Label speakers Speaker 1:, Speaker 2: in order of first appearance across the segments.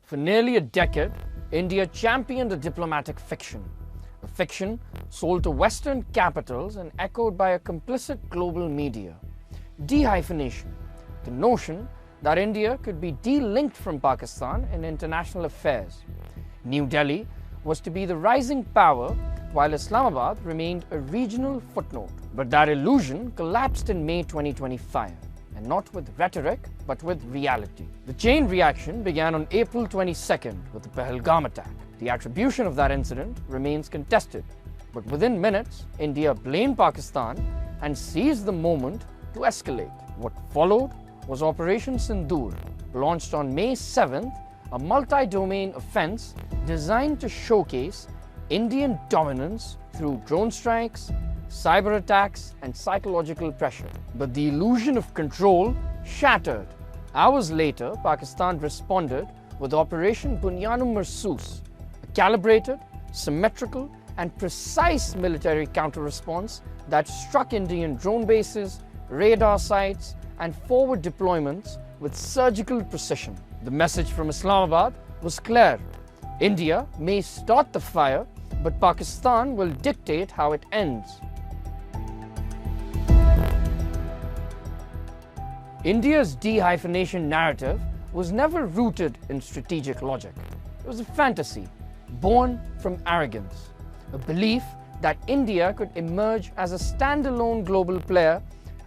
Speaker 1: For nearly a decade, India championed a diplomatic fiction. A fiction sold to Western capitals and echoed by a complicit global media. Dehyphenation, the notion that India could be de-linked from Pakistan in international affairs. New Delhi was to be the rising power, while Islamabad remained a regional footnote. But that illusion collapsed in May 2025, and not with rhetoric, but with reality. The chain reaction began on April 22nd with the Pahalgam attack. The attribution of that incident remains contested, but within minutes, India blamed Pakistan and seized the moment to escalate. What followed was Operation Sindoor, launched on May 7th, a multi-domain offense designed to showcase Indian dominance through drone strikes, cyber attacks, and psychological pressure. But the illusion of control shattered. Hours later, Pakistan responded with Operation Bunyan-e Marsoos, a calibrated, symmetrical, and precise military counter-response that struck Indian drone bases, radar sites, and forward deployments with surgical precision. The message from Islamabad was clear. India may start the fire, but Pakistan will dictate how it ends. India's dehyphenation narrative was never rooted in strategic logic. It was a fantasy born from arrogance, a belief that India could emerge as a standalone global player,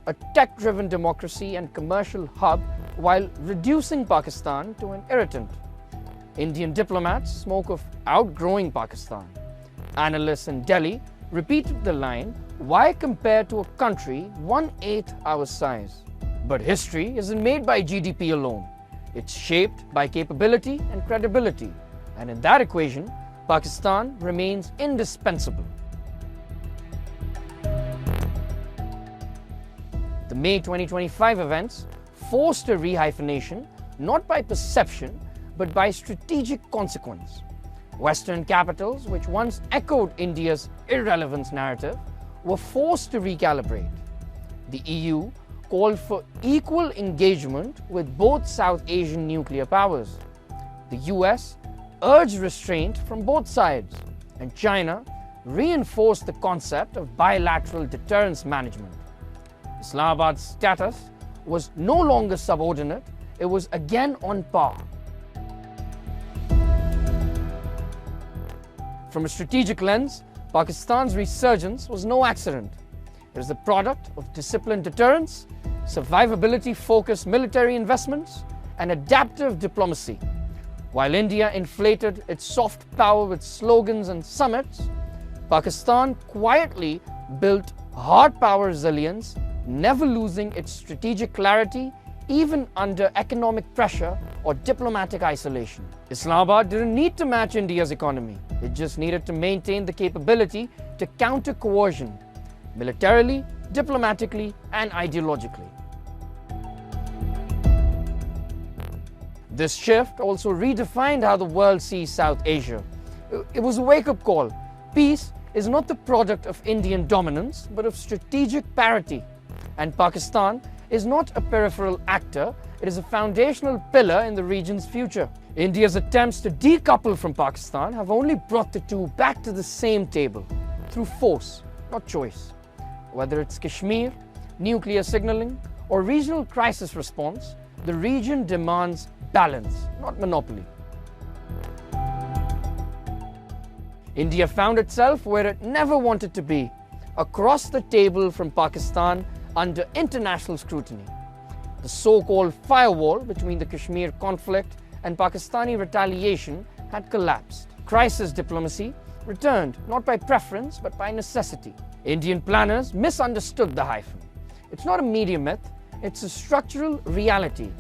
Speaker 1: a tech-driven democracy and commercial hub, while reducing Pakistan to an irritant. Indian diplomats spoke of outgrowing Pakistan. Analysts in Delhi repeated the line, "Why compare to a country 1/8 our size?" But history isn't made by GDP alone. It's shaped by capability and credibility. And in that equation, Pakistan remains indispensable. The May 2025 events forced a rehyphenation not by perception, but by strategic consequence. Western capitals, which once echoed India's irrelevance narrative, were forced to recalibrate. The EU called for equal engagement with both South Asian nuclear powers. The US urged restraint from both sides, and China reinforced the concept of bilateral deterrence management. Islamabad's status was no longer subordinate, it was again on par. From a strategic lens, Pakistan's resurgence was no accident. It is the product of disciplined deterrence, survivability-focused military investments, and adaptive diplomacy. While India inflated its soft power with slogans and summits, Pakistan quietly built hard power resilience, never losing its strategic clarity even under economic pressure or diplomatic isolation. Islamabad didn't need to match India's economy. It just needed to maintain the capability to counter coercion, militarily, diplomatically, and ideologically. This shift also redefined how the world sees South Asia. It was a wake-up call. Peace is not the product of Indian dominance, but of strategic parity. And Pakistan is not a peripheral actor, it is a foundational pillar in the region's future. India's attempts to decouple from Pakistan have only brought the two back to the same table, through force, not choice. Whether it's Kashmir, nuclear signaling, or regional crisis response, the region demands balance, not monopoly. India found itself where it never wanted to be, across the table from Pakistan under international scrutiny. The so-called firewall between the Kashmir conflict and Pakistani retaliation had collapsed. Crisis diplomacy returned not by preference but by necessity. Indian planners misunderstood the hyphen. It's not a media myth, it's a structural reality.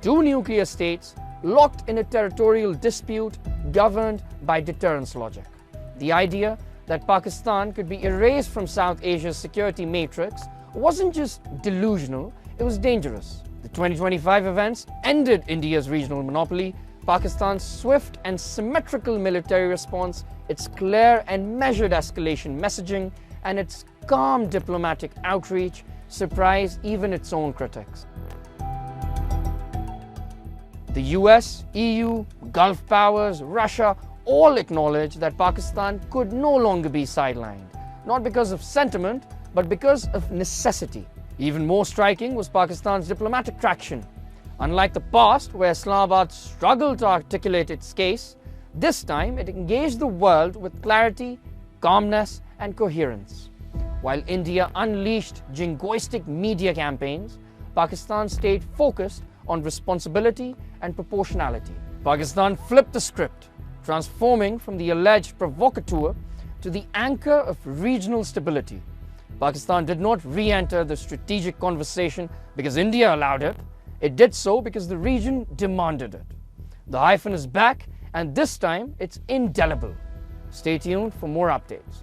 Speaker 1: Two nuclear states locked in a territorial dispute governed by deterrence logic. The idea that Pakistan could be erased from South Asia's security matrix wasn't just delusional, it was dangerous. The 2025 events ended India's regional monopoly. Pakistan's swift and symmetrical military response, its clear and measured escalation messaging, and its calm diplomatic outreach surprised even its own critics. The US, EU, Gulf powers, Russia all acknowledged that Pakistan could no longer be sidelined, not because of sentiment, but because of necessity. Even more striking was Pakistan's diplomatic traction. Unlike the past, where Islamabad struggled to articulate its case, this time it engaged the world with clarity, calmness, and coherence. While India unleashed jingoistic media campaigns, Pakistan stayed focused on responsibility and proportionality. Pakistan flipped the script, transforming from the alleged provocateur to the anchor of regional stability. Pakistan did not re-enter the strategic conversation because India allowed it. It did so because the region demanded it. The hyphen is back, and this time it's indelible. Stay tuned for more updates.